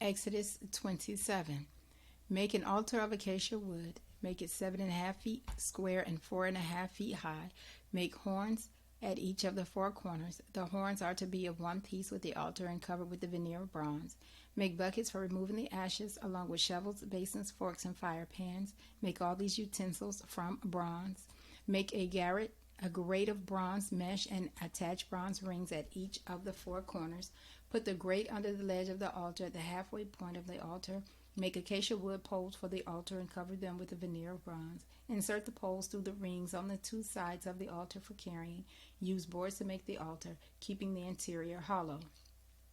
Exodus 27. Make an altar of acacia wood. Make it 7.5 feet square and 4.5 feet high. Make horns at each of the four corners. The horns are to be of one piece with the altar and covered with the veneer of bronze. Make buckets for removing the ashes, along with shovels, basins, forks, and fire pans. Make all these utensils from bronze. Make a grate of bronze mesh and attach bronze rings at each of the four corners. Put the grate under the ledge of the altar at the halfway point of the altar. Make acacia wood poles for the altar and cover them with a veneer of bronze. Insert the poles through the rings on the two sides of the altar for carrying. Use boards to make the altar, keeping the interior hollow.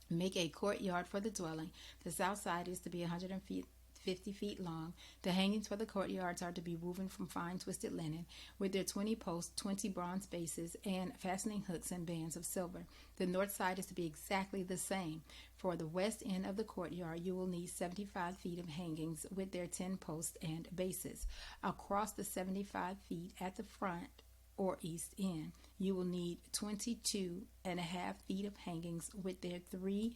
Make a courtyard for the dwelling. The south side is to be 150 feet long. The hangings for the courtyards are to be woven from fine twisted linen, with their 20 posts, 20 bronze bases, and fastening hooks and bands of silver. The north side is to be exactly the same. For the west end of the courtyard, you will need 75 feet of hangings with their 10 posts and bases. Across the 75 feet at the front or east end, you will need 22.5 feet of hangings with their 3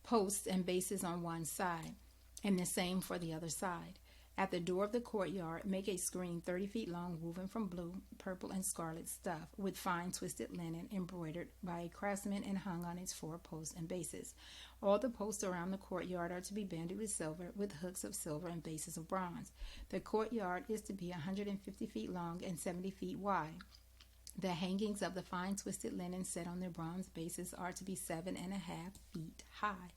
posts and bases on one side, and the same for the other side. At the door of the courtyard, make a screen 30 feet long, woven from blue, purple, and scarlet stuff, with fine twisted linen embroidered by a craftsman and hung on its 4 posts and bases. All the posts around the courtyard are to be banded with silver, with hooks of silver and bases of bronze. The courtyard is to be 150 feet long and 70 feet wide. The hangings of the fine twisted linen set on their bronze bases are to be 7.5 feet high.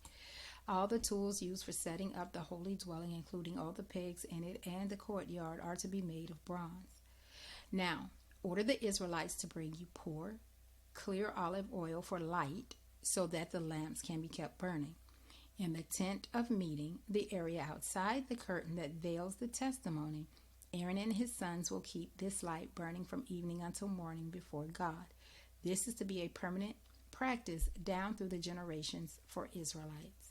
All the tools used for setting up the holy dwelling, including all the pegs in it and the courtyard, are to be made of bronze. Now, order the Israelites to bring you pure, clear olive oil for light, so that the lamps can be kept burning. In the tent of meeting, the area outside the curtain that veils the testimony, Aaron and his sons will keep this light burning from evening until morning before God. This is to be a permanent practice down through the generations for Israelites.